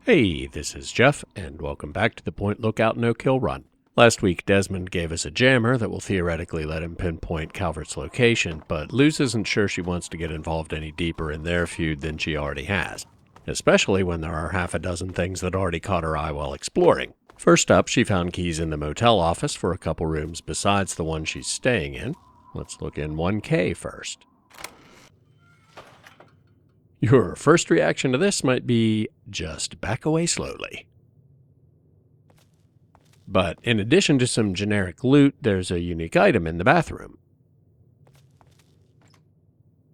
Hey, this is Jeff, and welcome back to the Point Lookout No-Kill Run. Last week, Desmond gave us a jammer that will theoretically let him pinpoint Calvert's location, but Luz isn't sure she wants to get involved any deeper in their feud than she already has, especially when there are half a dozen things that already caught her eye while exploring. First up, she found keys in the motel office for a couple rooms besides the one she's staying in. Let's look in 1K first. Your first reaction to this might be, just back away slowly. But in addition to some generic loot, there's a unique item in the bathroom.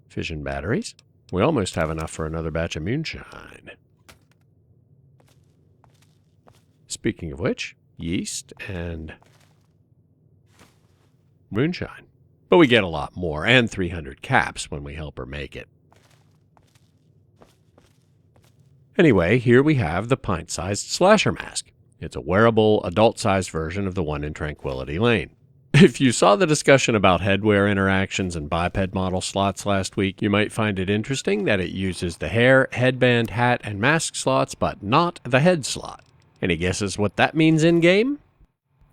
Fission batteries. We almost have enough for another batch of moonshine. Speaking of which, yeast and moonshine. But we get a lot more, and 300 caps when we help her make it. Anyway, here we have the Pint-Sized slasher mask. It's a wearable, adult-sized version of the one in Tranquility Lane. If you saw the discussion about headwear interactions and biped model slots last week, you might find it interesting that it uses the hair, headband, hat, and mask slots, but not the head slot. Any guesses what that means in-game?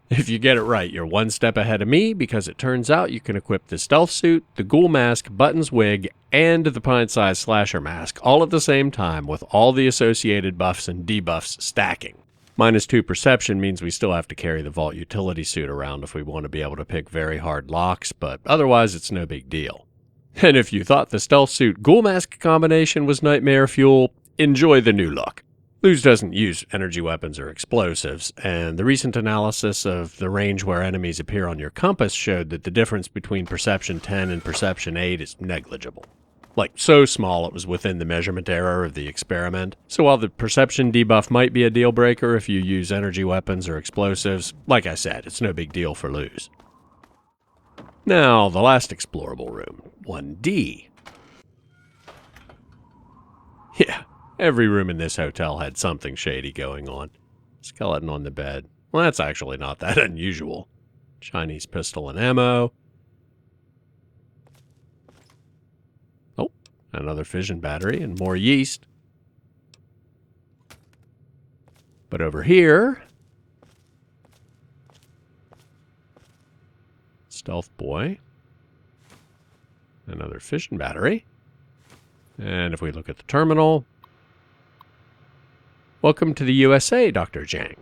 If you get it right, you're one step ahead of me, because it turns out you can equip the stealth suit, the ghoul mask, Buttons wig, and the Pint-Sized slasher mask all at the same time with all the associated buffs and debuffs stacking. -2 perception means we still have to carry the vault utility suit around if we want to be able to pick very hard locks, but otherwise it's no big deal. And if you thought the stealth suit ghoul mask combination was nightmare fuel, enjoy the new look. Luz doesn't use energy weapons or explosives, and the recent analysis of the range where enemies appear on your compass showed that the difference between Perception 10 and Perception 8 is negligible. Like, so small it was within the measurement error of the experiment. So while the Perception debuff might be a deal breaker if you use energy weapons or explosives, like I said, it's no big deal for Luz. Now, the last explorable room, 1D. Yeah. Every room in this hotel had something shady going on. Skeleton on the bed. Well, that's actually not that unusual. Chinese pistol and ammo. Oh, another fission battery and more yeast. But over here, stealth boy. Another fission battery. And if we look at the terminal, welcome to the USA, Dr. Zhang.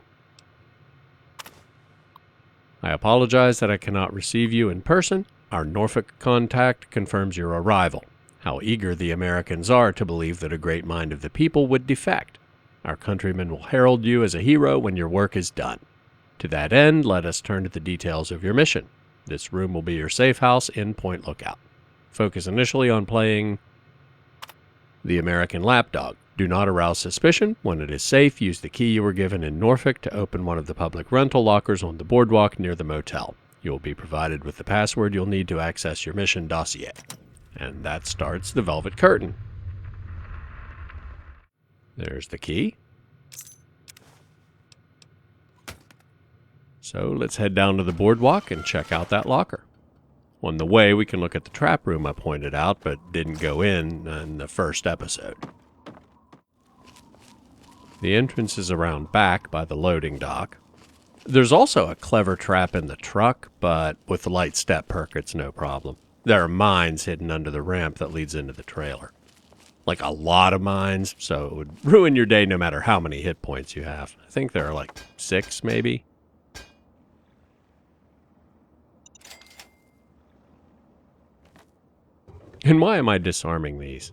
I apologize that I cannot receive you in person. Our Norfolk contact confirms your arrival. How eager the Americans are to believe that a great mind of the people would defect. Our countrymen will herald you as a hero when your work is done. To that end, let us turn to the details of your mission. This room will be your safe house in Point Lookout. Focus initially on playing the American lapdog. Do not arouse suspicion. When it is safe, use the key you were given in Norfolk to open one of the public rental lockers on the boardwalk near the motel. You will be provided with the password you'll need to access your mission dossier. And that starts the velvet curtain. There's the key. So let's head down to the boardwalk and check out that locker. On the way, we can look at the trap room I pointed out, but didn't go in the first episode. The entrance is around back by the loading dock. There's also a clever trap in the truck, but with the light step perk, it's no problem. There are mines hidden under the ramp that leads into the trailer. Like a lot of mines, so it would ruin your day no matter how many hit points you have. I think there are like 6, maybe. And why am I disarming these?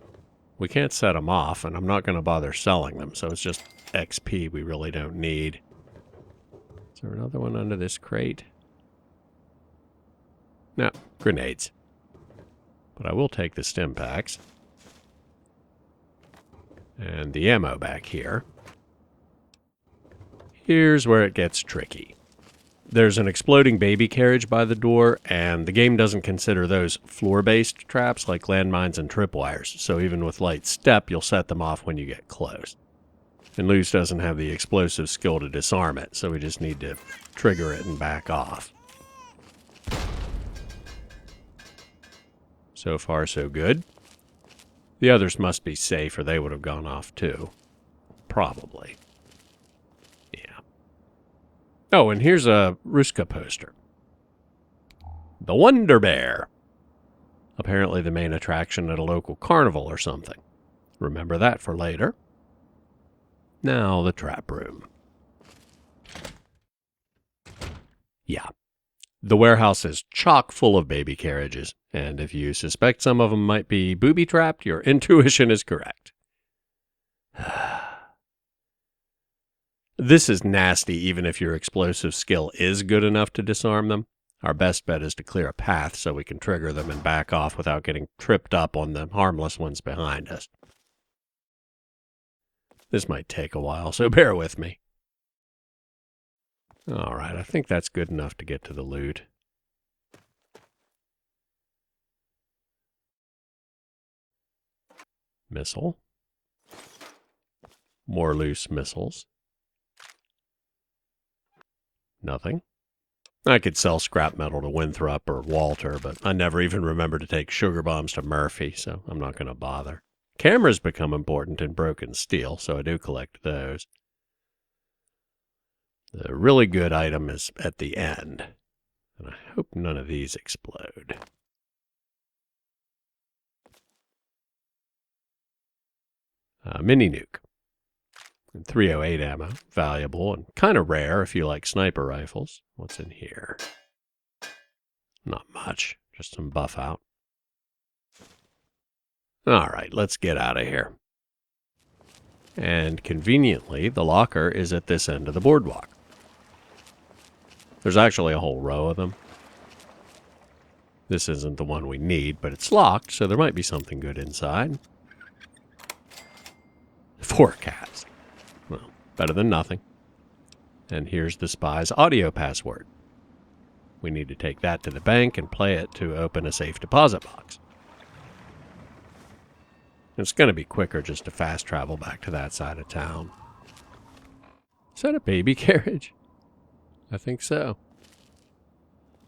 We can't set them off, and I'm not going to bother selling them, so it's just XP we really don't need. Is there another one under this crate? No, grenades. But I will take the stim packs. And the ammo back here. Here's where it gets tricky. There's an exploding baby carriage by the door, and the game doesn't consider those floor-based traps like landmines and tripwires, so even with light step, you'll set them off when you get close. And Luz doesn't have the explosive skill to disarm it, so we just need to trigger it and back off. So far, so good. The others must be safe, or they would have gone off too. Probably. Oh, and here's a Ruska poster. The Wonder Bear. Apparently the main attraction at a local carnival or something. Remember that for later. Now the trap room. Yeah. The warehouse is chock full of baby carriages, and if you suspect some of them might be booby-trapped, your intuition is correct. This is nasty even if your explosive skill is good enough to disarm them. Our best bet is to clear a path so we can trigger them and back off without getting tripped up on the harmless ones behind us. This might take a while, so bear with me. Alright, I think that's good enough to get to the loot. Missile. More loose missiles. Nothing. I could sell scrap metal to Winthrop or Walter, but I never even remember to take sugar bombs to Murphy, so I'm not going to bother. Cameras become important in broken steel, so I do collect those. The really good item is at the end, and I hope none of these explode. Mini nuke. And 308 ammo, valuable and kind of rare if you like sniper rifles. What's in here? Not much, just some buff out. Alright, let's get out of here. And conveniently, the locker is at this end of the boardwalk. There's actually a whole row of them. This isn't the one we need, but it's locked, so there might be something good inside. 4 cats. Well, better than nothing. And here's the spy's audio password. We need to take that to the bank and play it to open a safe deposit box. It's going to be quicker just to fast travel back to that side of town. Is that a baby carriage? I think so.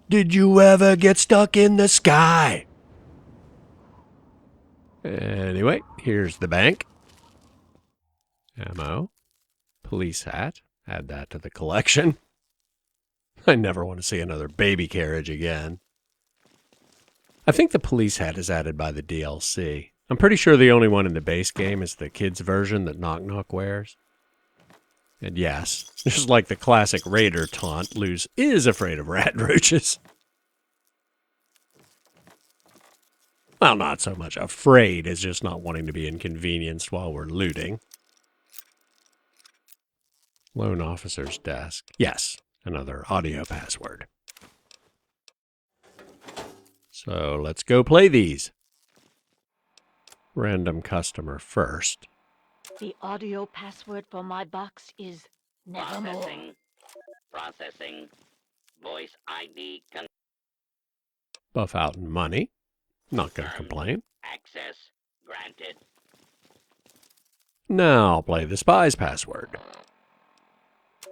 Did you ever get stuck in the sky? Anyway, here's the bank. Ammo. Police hat. Add that to the collection. I never want to see another baby carriage again. I think the police hat is added by the DLC. I'm pretty sure the only one in the base game is the kids version that Knock Knock wears. And yes, just like the classic Raider taunt, Luz is afraid of rat roaches. Well, not so much afraid as just not wanting to be inconvenienced while we're looting. Loan officer's desk. Yes, another audio password. So let's go play these. Random customer first. The audio password for my box is nevermore. Processing. Voice ID. Buff out in money. Not gonna complain. Access granted. Now play the spy's password.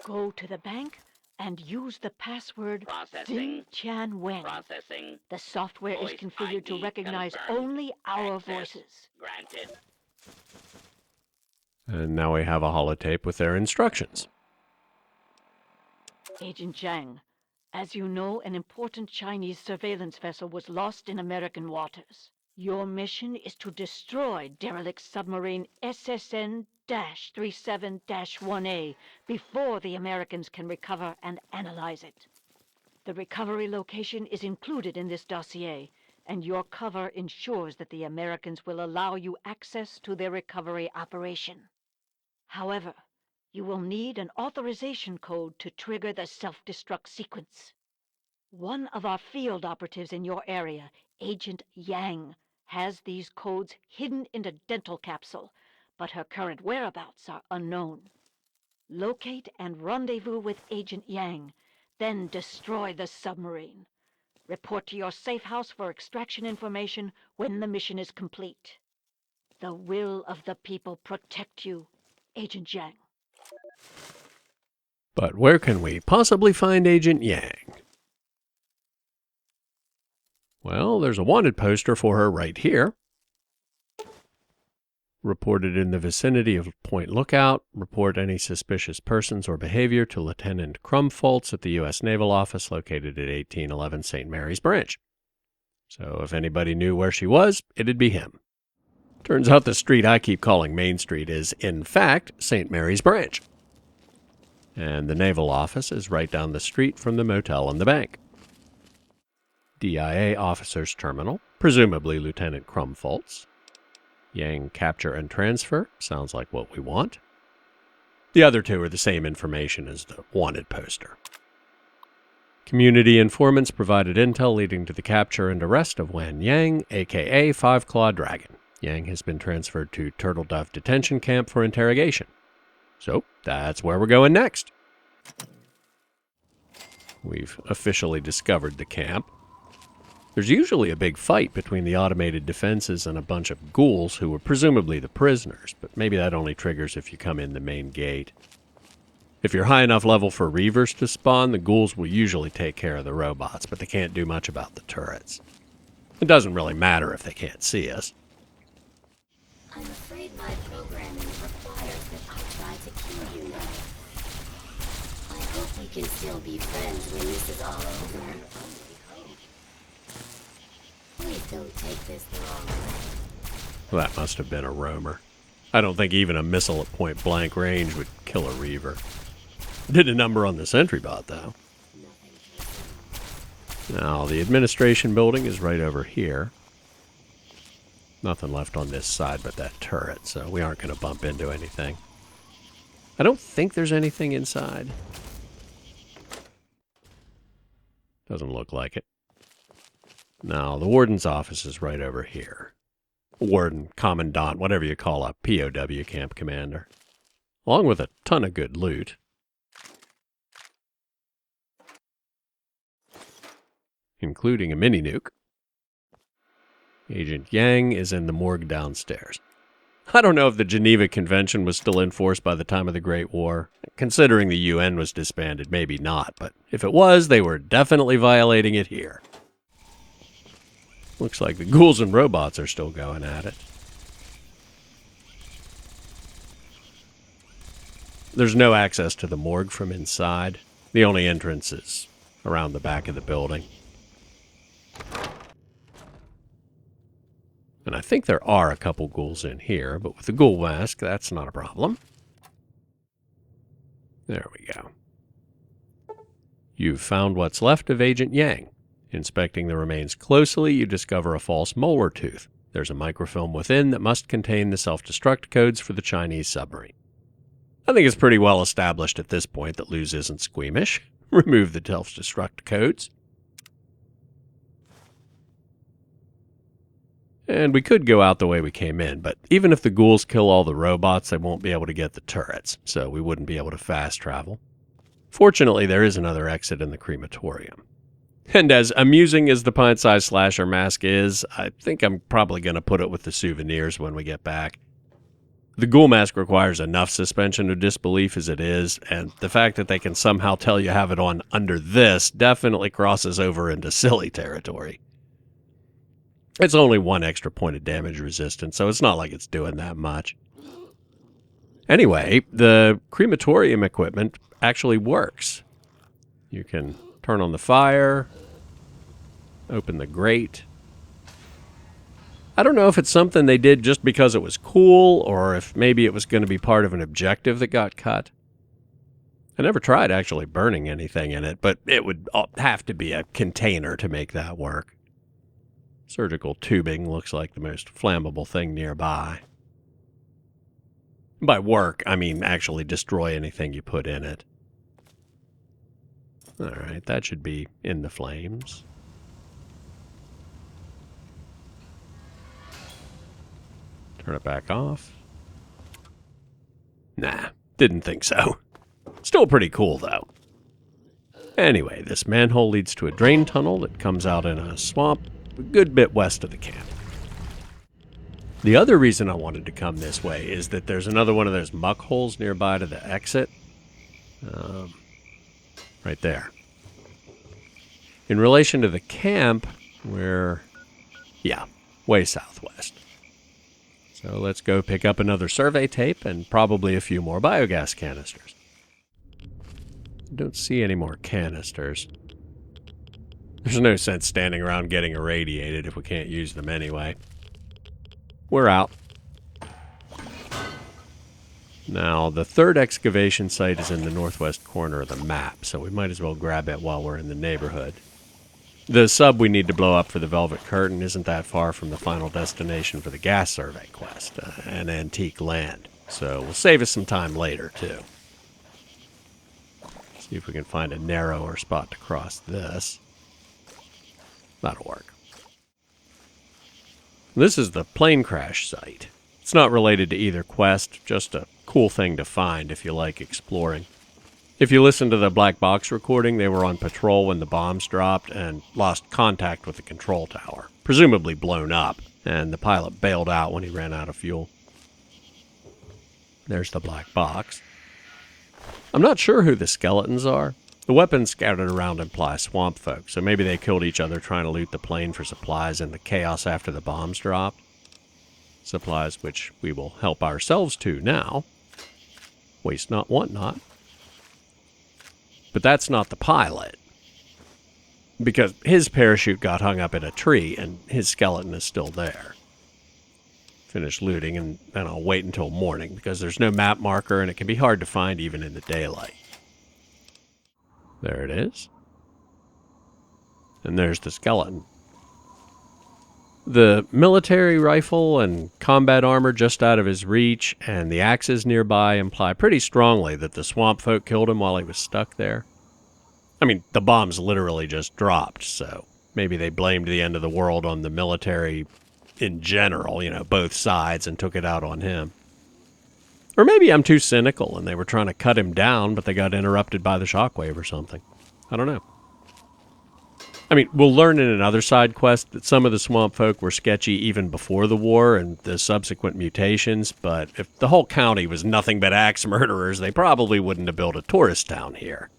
Go to the bank and use the password Processing. Chan Wen. Processing. The software is Voice configured to ID recognize confirmed. only our Access voices. granted. And now we have a holotape with their instructions. Agent Zhang, as you know, an important Chinese surveillance vessel was lost in American waters. Your mission is to destroy derelict submarine SSN-37-1A before the Americans can recover and analyze it. The recovery location is included in this dossier, and your cover ensures that the Americans will allow you access to their recovery operation. However, you will need an authorization code to trigger the self-destruct sequence. One of our field operatives in your area, Agent Yang, has these codes hidden in a dental capsule, but her current whereabouts are unknown. Locate and rendezvous with Agent Yang, then destroy the submarine. Report to your safe house for extraction information when the mission is complete. The will of the people protect you, Agent Yang. But where can we possibly find Agent Yang? Well, there's a wanted poster for her right here. Reported in the vicinity of Point Lookout. Report any suspicious persons or behavior to Lieutenant Crumfoltz at the U.S. Naval Office located at 1811 St. Mary's Branch. So if anybody knew where she was, it'd be him. Turns out the street I keep calling Main Street is, in fact, St. Mary's Branch. And the Naval Office is right down the street from the motel and the bank. DIA Officers Terminal, presumably Lieutenant Crumfoltz. Yang capture and transfer, sounds like what we want. The other two are the same information as the wanted poster. Community informants provided intel leading to the capture and arrest of Wan Yang, a.k.a. Five Claw Dragon. Yang has been transferred to Turtle Dove Detention Camp for interrogation. So, that's where we're going next. We've officially discovered the camp. There's usually a big fight between the automated defenses and a bunch of ghouls who were presumably the prisoners, but maybe that only triggers if you come in the main gate. If you're high enough level for Reavers to spawn, the ghouls will usually take care of the robots, but they can't do much about the turrets. It doesn't really matter if they can't see us. I'm afraid my programming requires that I try to kill you now. I hope we can still be friends when this is all over. Please don't take this the wrong way. Well, that must have been a roamer. I don't think even a missile at point blank range would kill a Reaver. Did a number on the sentry bot, though. Now, the administration building is right over here. Nothing left on this side but that turret, so we aren't going to bump into anything. I don't think there's anything inside. Doesn't look like it. Now, the warden's office is right over here. Warden, commandant, whatever you call a POW camp commander. Along with a ton of good loot. Including a mini-nuke. Agent Yang is in the morgue downstairs. I don't know if the Geneva Convention was still in force by the time of the Great War. Considering the UN was disbanded, maybe not, but if it was, they were definitely violating it here. Looks like the ghouls and robots are still going at it. There's no access to the morgue from inside. The only entrance is around the back of the building. And I think there are a couple ghouls in here, but with the ghoul mask, that's not a problem. There we go. You've found what's left of Agent Yang. Inspecting the remains closely, you discover a false molar tooth. There's a microfilm within that must contain the self-destruct codes for the Chinese submarine. I think it's pretty well established at this point that Luz isn't squeamish. Remove the self-destruct codes. And we could go out the way we came in, but even if the ghouls kill all the robots, they won't be able to get the turrets, so we wouldn't be able to fast travel. Fortunately, there is another exit in the crematorium. And as amusing as the pint-sized slasher mask is, I think I'm probably going to put it with the souvenirs when we get back. The ghoul mask requires enough suspension of disbelief as it is, and the fact that they can somehow tell you have it on under this definitely crosses over into silly territory. It's only one extra point of damage resistance, so it's not like it's doing that much. Anyway, the crematorium equipment actually works. You can turn on the fire, open the grate. I don't know if it's something they did just because it was cool, or if maybe it was going to be part of an objective that got cut. I never tried actually burning anything in it, but it would have to be a container to make that work. Surgical tubing looks like the most flammable thing nearby. By work, I mean actually destroy anything you put in it. Alright, that should be in the flames. Turn it back off. Nah, didn't think so. Still pretty cool, though. Anyway, this manhole leads to a drain tunnel that comes out in a swamp a good bit west of the camp. The other reason I wanted to come this way is that there's another one of those muck holes nearby to the exit. Right there. In relation to the camp, we're, yeah, way southwest. So let's go pick up another survey tape and probably a few more biogas canisters. Don't see any more canisters. There's no sense standing around getting irradiated if we can't use them anyway. We're out. Now, the third excavation site is in the northwest corner of the map, so we might as well grab it while we're in the neighborhood. The sub we need to blow up for the Velvet Curtain isn't that far from the final destination for the gas survey quest, an antique land, so we'll save us some time later, too. See if we can find a narrower spot to cross this. That'll work. This is the plane crash site. It's not related to either quest, just a cool thing to find if you like exploring. If you listen to the black box recording, they were on patrol when the bombs dropped and lost contact with the control tower, presumably blown up, and the pilot bailed out when he ran out of fuel. There's the black box. I'm not sure who the skeletons are. The weapons scattered around imply swamp folk, so maybe they killed each other trying to loot the plane for supplies in the chaos after the bombs dropped. Supplies which we will help ourselves to now. Waste not, want not. But that's not the pilot. Because his parachute got hung up in a tree and his skeleton is still there. Finish looting and then I'll wait until morning because there's no map marker and it can be hard to find even in the daylight. There it is. And there's the skeleton. The military rifle and combat armor just out of his reach and the axes nearby imply pretty strongly that the swamp folk killed him while he was stuck there. I mean, the bombs literally just dropped, so maybe they blamed the end of the world on the military in general, both sides, and took it out on him. Or maybe I'm too cynical and they were trying to cut him down, but they got interrupted by the shockwave or something. I don't know. I mean, we'll learn in another side quest that some of the swamp folk were sketchy even before the war and the subsequent mutations, but if the whole county was nothing but axe murderers, they probably wouldn't have built a tourist town here.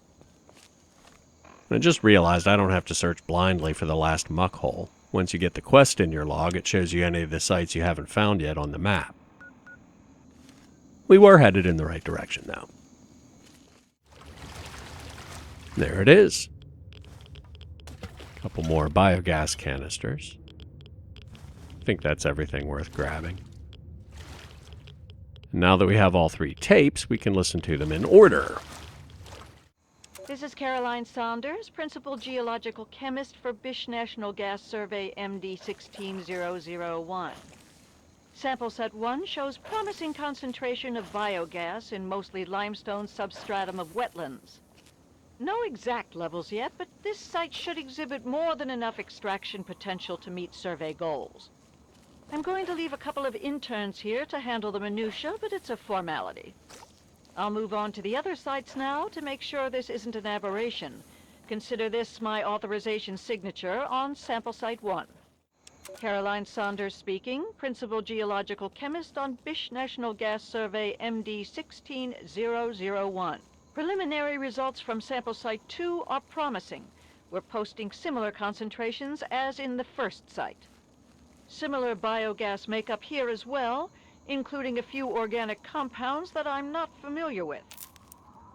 And I just realized I don't have to search blindly for the last muck hole. Once you get the quest in your log, it shows you any of the sites you haven't found yet on the map. We were headed in the right direction, though. There it is. Couple more biogas canisters. I think that's everything worth grabbing. Now that we have all three tapes, we can listen to them in order. This is Caroline Saunders, Principal Geological Chemist for Bish National Gas Survey MD 16001. Sample set 1 shows promising concentration of biogas in mostly limestone substratum of wetlands. No exact levels yet, but this site should exhibit more than enough extraction potential to meet survey goals. I'm going to leave a couple of interns here to handle the minutiae, but it's a formality. I'll move on to the other sites now to make sure this isn't an aberration. Consider this my authorization signature on sample site 1. Caroline Saunders speaking, Principal Geological Chemist on Bish National Gas Survey MD 16001. Preliminary results from sample site 2 are promising. We're posting similar concentrations as in the first site. Similar biogas makeup here as well, including a few organic compounds that I'm not familiar with.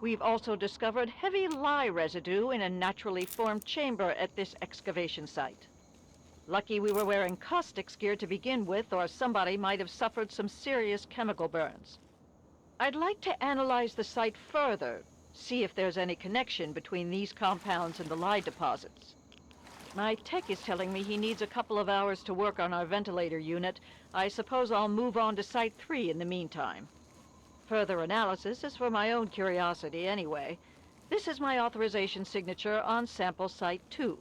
We've also discovered heavy lye residue in a naturally formed chamber at this excavation site. Lucky we were wearing caustics gear to begin with, or somebody might have suffered some serious chemical burns. I'd like to analyze the site further, see if there's any connection between these compounds and the lye deposits. My tech is telling me he needs a couple of hours to work on our ventilator unit. I suppose I'll move on to Site 3 in the meantime. Further analysis is for my own curiosity anyway. This is my authorization signature on sample Site 2.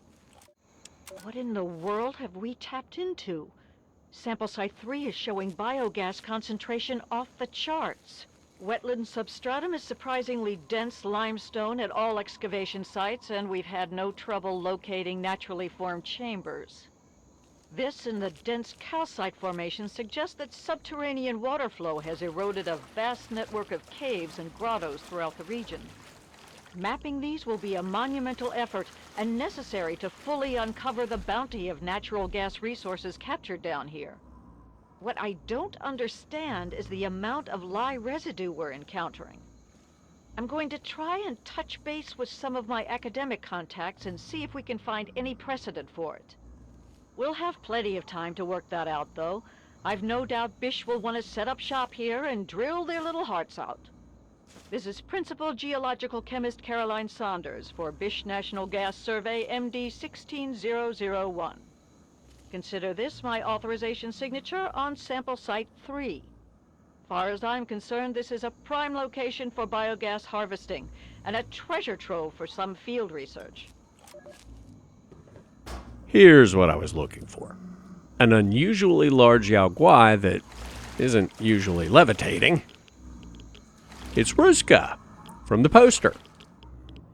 What in the world have we tapped into? Sample Site 3 is showing biogas concentration off the charts. Wetland substratum is surprisingly dense limestone at all excavation sites, and we've had no trouble locating naturally formed chambers. This and the dense calcite formation suggest that subterranean water flow has eroded a vast network of caves and grottos throughout the region. Mapping these will be a monumental effort and necessary to fully uncover the bounty of natural gas resources captured down here. What I don't understand is the amount of lye residue we're encountering. I'm going to try and touch base with some of my academic contacts and see if we can find any precedent for it. We'll have plenty of time to work that out, though. I've no doubt Bish will want to set up shop here and drill their little hearts out. This is Principal Geological Chemist Caroline Saunders for Bish National Gas Survey MD 16001. Consider this my authorization signature on sample site 3. Far as I'm concerned, this is a prime location for biogas harvesting and a treasure trove for some field research. Here's what I was looking for. An unusually large Yao Guai that isn't usually levitating. It's Ruska from the poster.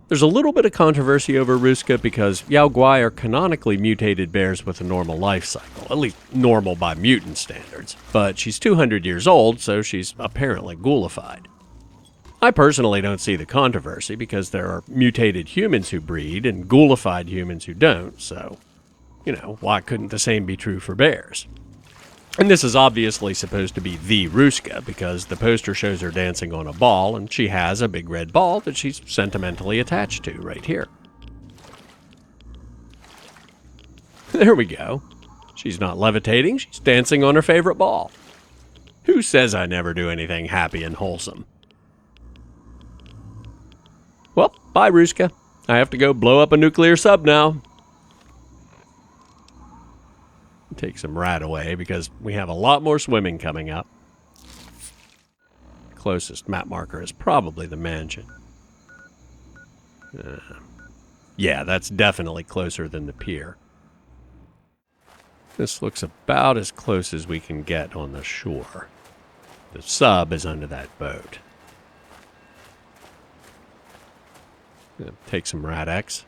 There's a little bit of controversy over Ruska because Yao Guai are canonically mutated bears with a normal life cycle, at least normal by mutant standards, but she's 200 years old, so she's apparently ghoulified. I personally don't see the controversy because there are mutated humans who breed and ghoulified humans who don't, so, why couldn't the same be true for bears? And this is obviously supposed to be the Ruska because the poster shows her dancing on a ball, and she has a big red ball that she's sentimentally attached to right here. There we go. She's not levitating, she's dancing on her favorite ball. Who says I never do anything happy and wholesome? Well, bye Ruska. I have to go blow up a nuclear sub now. Take some rat away because we have a lot more swimming coming up. Closest map marker is probably the mansion. Yeah, that's definitely closer than the pier. This looks about as close as we can get on the shore. The sub is under that boat. Take some rat X.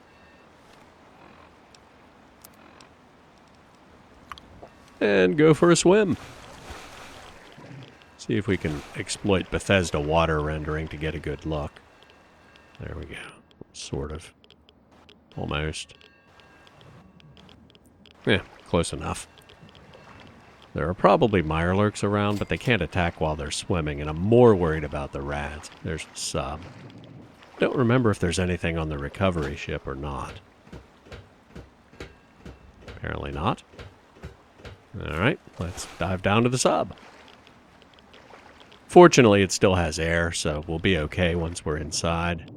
And go for a swim. See if we can exploit Bethesda water rendering to get a good look. There we go. Sort of. Almost. Yeah, close enough. There are probably mirelurks around, but they can't attack while they're swimming, and I'm more worried about the rats. There's the sub. Don't remember if there's anything on the recovery ship or not. Apparently not. Alright, let's dive down to the sub. Fortunately, it still has air, so we'll be okay once we're inside.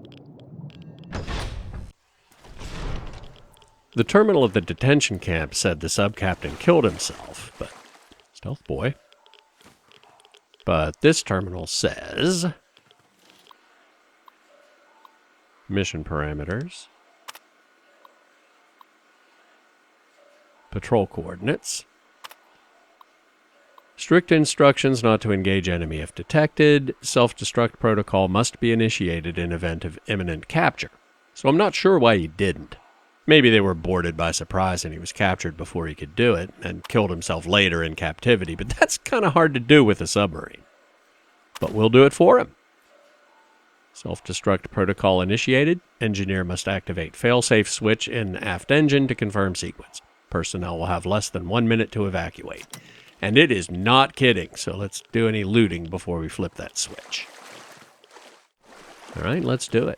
The terminal of the detention camp said the sub-captain killed himself, but stealth boy. But this terminal says mission parameters, patrol coordinates, strict instructions not to engage enemy if detected. Self-destruct protocol must be initiated in event of imminent capture. So I'm not sure why he didn't. Maybe they were boarded by surprise and he was captured before he could do it and killed himself later in captivity, but that's kind of hard to do with a submarine. But we'll do it for him. Self-destruct protocol initiated. Engineer must activate failsafe switch in aft engine to confirm sequence. Personnel will have less than 1 minute to evacuate. And it is not kidding, so let's do any looting before we flip that switch. Alright, let's do it.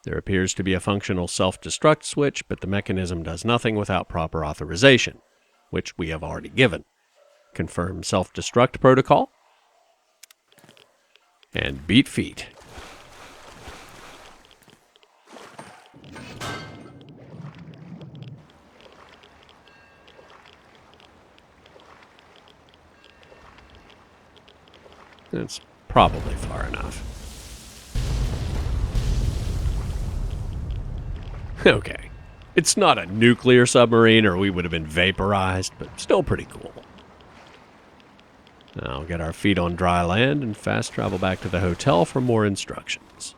There appears to be a functional self-destruct switch, but the mechanism does nothing without proper authorization, which we have already given. Confirm self-destruct protocol. And beat feet. That's probably far enough. Okay. It's not a nuclear submarine or we would have been vaporized, but still pretty cool. Now get our feet on dry land and fast travel back to the hotel for more instructions.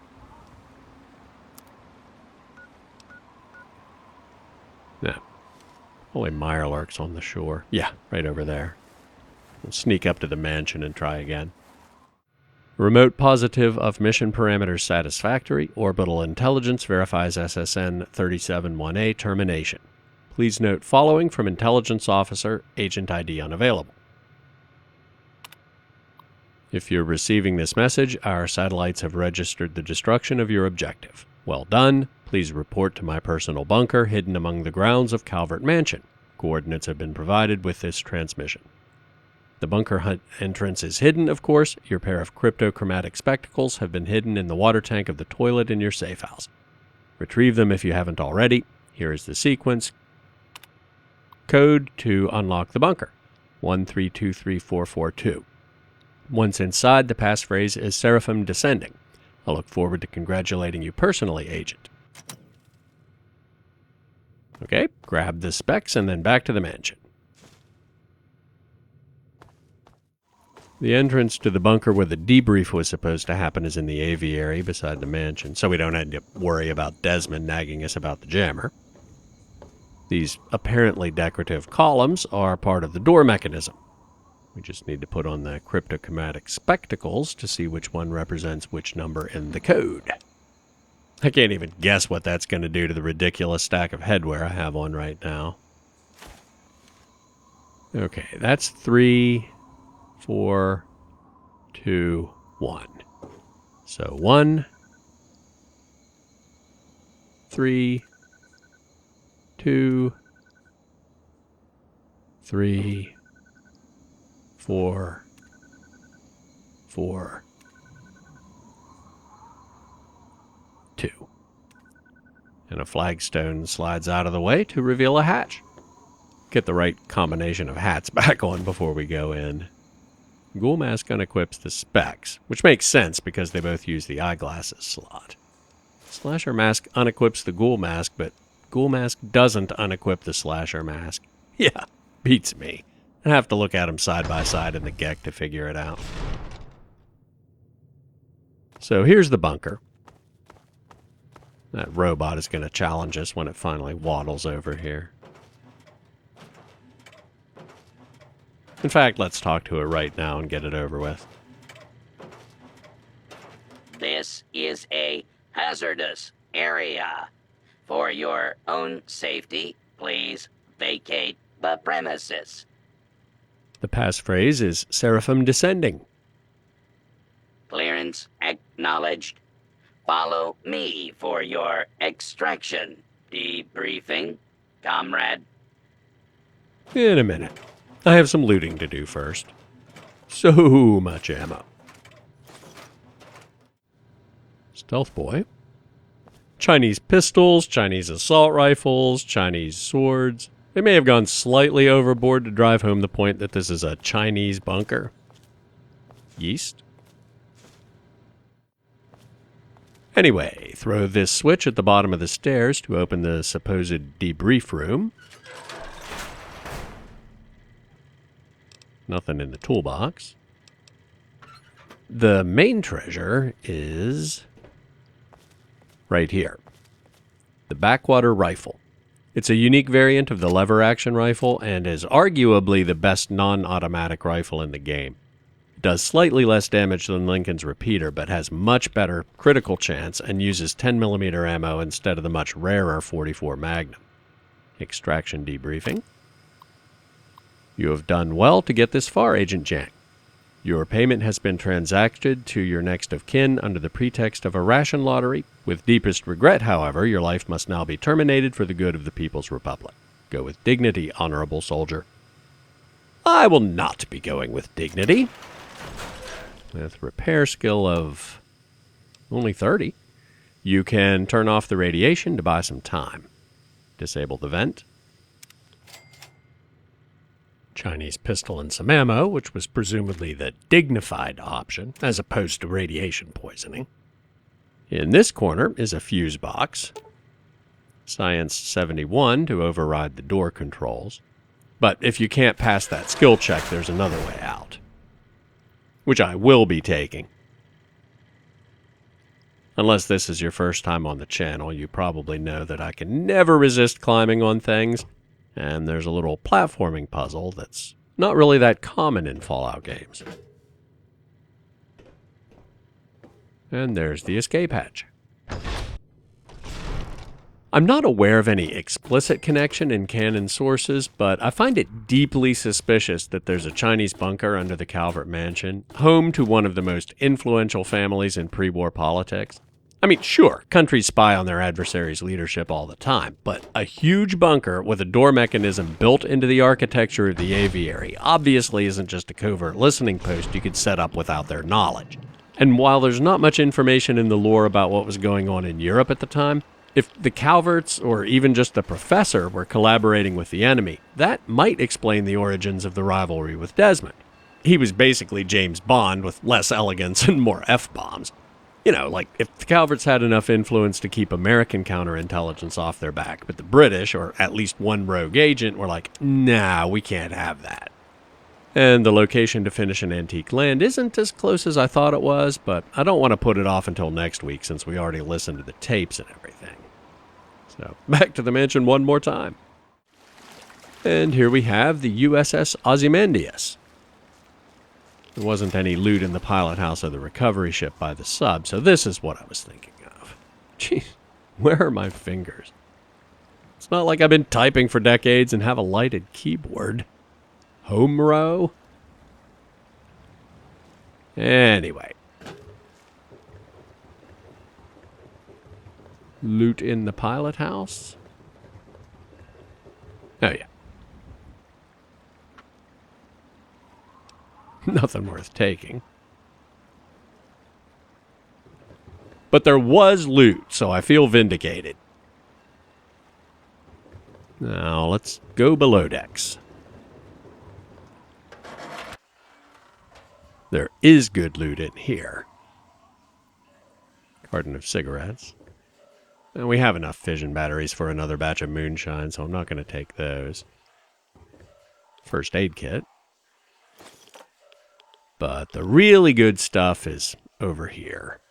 Now, only mirelurks on the shore. Yeah, right over there. We'll sneak up to the mansion and try again. Remote positive of mission parameters satisfactory. Orbital intelligence verifies SSN 371A termination. Please note following from Intelligence Officer, Agent ID unavailable. If you're receiving this message, our satellites have registered the destruction of your objective. Well done. Please report to my personal bunker hidden among the grounds of Calvert Mansion. Coordinates have been provided with this transmission. The bunker entrance is hidden, of course. Your pair of cryptochromatic spectacles have been hidden in the water tank of the toilet in your safe house. Retrieve them if you haven't already. Here is the sequence. Code to unlock the bunker. 1323442. Once inside, the passphrase is Seraphim Descending. I look forward to congratulating you personally, Agent. Okay, grab the specs and then back to the mansion. The entrance to the bunker where the debrief was supposed to happen is in the aviary beside the mansion, so we don't have to worry about Desmond nagging us about the jammer. These apparently decorative columns are part of the door mechanism. We just need to put on the cryptochromatic spectacles to see which one represents which number in the code. I can't even guess what that's going to do to the ridiculous stack of headwear I have on right now. Okay, that's 3, 4, 2, 1. So 1, 3, 2, 3, 4, 4, 2. And a flagstone slides out of the way to reveal a hatch. Get the right combination of hats back on before we go in. Ghoul Mask unequips the specs, which makes sense because they both use the eyeglasses slot. Slasher Mask unequips the Ghoul Mask, but Ghoul Mask doesn't unequip the Slasher Mask. Yeah, beats me. I have to look at them side by side in the GEC to figure it out. So here's the bunker. That robot is going to challenge us when it finally waddles over here. In fact, let's talk to it right now and get it over with. This is a hazardous area. For your own safety, please vacate the premises. The passphrase is Seraphim Descending. Clearance acknowledged. Follow me for your extraction. Debriefing, comrade. In a minute. I have some looting to do first. So much ammo. Stealth Boy. Chinese pistols, Chinese assault rifles, Chinese swords. They may have gone slightly overboard to drive home the point that this is a Chinese bunker. Yeast. Anyway, throw this switch at the bottom of the stairs to open the supposed debrief room. Nothing in the toolbox. The main treasure is right here. The Backwater Rifle. It's a unique variant of the lever-action rifle and is arguably the best non-automatic rifle in the game. It does slightly less damage than Lincoln's repeater, but has much better critical chance and uses 10mm ammo instead of the much rarer .44 Magnum. Extraction debriefing. You have done well to get this far, Agent Jang. Your payment has been transacted to your next of kin under the pretext of a ration lottery. With deepest regret, however, your life must now be terminated for the good of the People's Republic. Go with dignity, honorable soldier. I will not be going with dignity. With repair skill of only 30, you can turn off the radiation to buy some time. Disable the vent. Chinese pistol and some ammo, which was presumably the dignified option, as opposed to radiation poisoning. In this corner is a fuse box. Science 71 to override the door controls. But if you can't pass that skill check, there's another way out. Which I will be taking. Unless this is your first time on the channel, you probably know that I can never resist climbing on things. And there's a little platforming puzzle that's not really that common in Fallout games. And there's the escape hatch. I'm not aware of any explicit connection in canon sources, but I find it deeply suspicious that there's a Chinese bunker under the Calvert Mansion, home to one of the most influential families in pre-war politics. I mean, sure, countries spy on their adversaries' leadership all the time, but a huge bunker with a door mechanism built into the architecture of the aviary obviously isn't just a covert listening post you could set up without their knowledge. And while there's not much information in the lore about what was going on in Europe at the time, if the Calverts, or even just the Professor, were collaborating with the enemy, that might explain the origins of the rivalry with Desmond. He was basically James Bond with less elegance and more F-bombs. You know, like if the Calverts had enough influence to keep American counterintelligence off their back, but the British, or at least one rogue agent, were like, nah, we can't have that. And the location to finish an antique land isn't as close as I thought it was, but I don't want to put it off until next week since we already listened to the tapes and everything. So, back to the mansion one more time. And here we have the USS Ozymandias. There wasn't any loot in the pilot house of the recovery ship by the sub, so this is what I was thinking of. Jeez, where are my fingers? It's not like I've been typing for decades and have a lighted keyboard. Home row? Anyway. Loot in the pilot house? Oh, yeah. Nothing worth taking. But there was loot, so I feel vindicated. Now, let's go below decks. There is good loot in here. Carton of cigarettes. And we have enough fission batteries for another batch of moonshine, so I'm not going to take those. First aid kit. But the really good stuff is over here.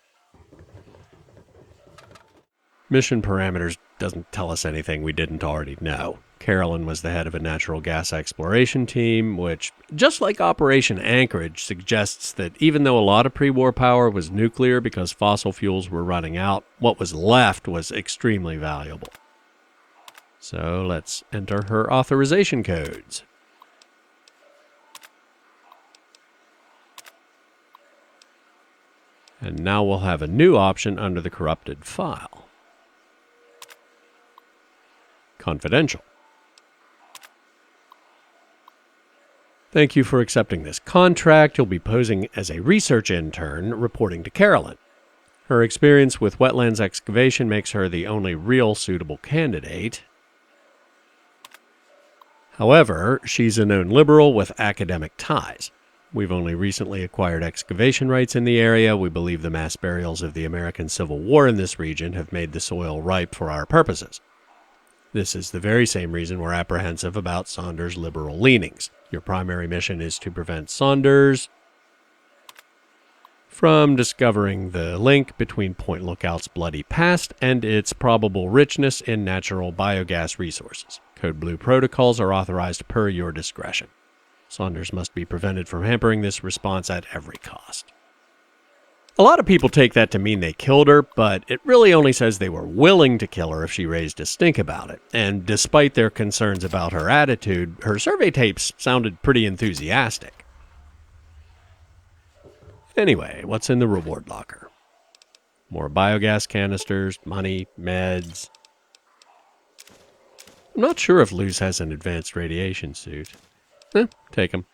Mission parameters doesn't tell us anything we didn't already know. Carolyn was the head of a natural gas exploration team, which, just like Operation Anchorage, suggests that even though a lot of pre-war power was nuclear because fossil fuels were running out, what was left was extremely valuable. So let's enter her authorization codes. And now we'll have a new option under the corrupted file. Confidential. Thank you for accepting this contract. You'll be posing as a research intern reporting to Carolyn. Her experience with wetlands excavation makes her the only real suitable candidate. However, she's a known liberal with academic ties. We've only recently acquired excavation rights in the area. We believe the mass burials of the American Civil War in this region have made the soil ripe for our purposes. This is the very same reason we're apprehensive about Saunders' liberal leanings. Your primary mission is to prevent Saunders from discovering the link between Point Lookout's bloody past and its probable richness in natural biogas resources. Code Blue protocols are authorized per your discretion. Saunders must be prevented from hampering this response at every cost. A lot of people take that to mean they killed her, but it really only says they were willing to kill her if she raised a stink about it. And despite their concerns about her attitude, her survey tapes sounded pretty enthusiastic. Anyway, what's in the reward locker? More biogas canisters, money, meds. I'm not sure if Luz has an advanced radiation suit. Take them.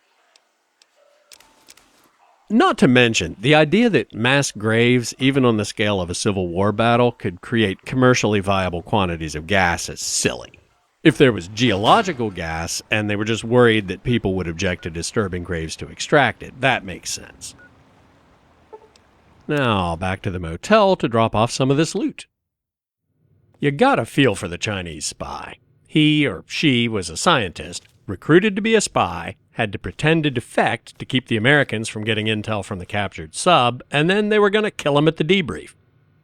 Not to mention, the idea that mass graves, even on the scale of a Civil War battle, could create commercially viable quantities of gas is silly. If there was geological gas, and they were just worried that people would object to disturbing graves to extract it, that makes sense. Now, back to the motel to drop off some of this loot. You got a feel for the Chinese spy. He or she was a scientist, recruited to be a spy, had to pretend to defect to keep the Americans from getting intel from the captured sub, and then they were going to kill him at the debrief.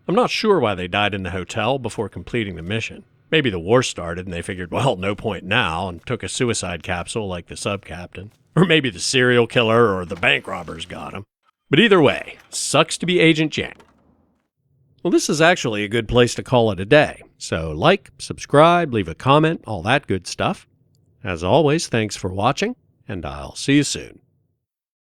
I'm not sure why they died in the hotel before completing the mission. Maybe the war started and they figured, well, no point now, and took a suicide capsule like the sub-captain. Or maybe the serial killer or the bank robbers got him. But either way, sucks to be Agent Yang. Well, this is actually a good place to call it a day. So like, subscribe, leave a comment, all that good stuff. As always, thanks for watching, and I'll see you soon.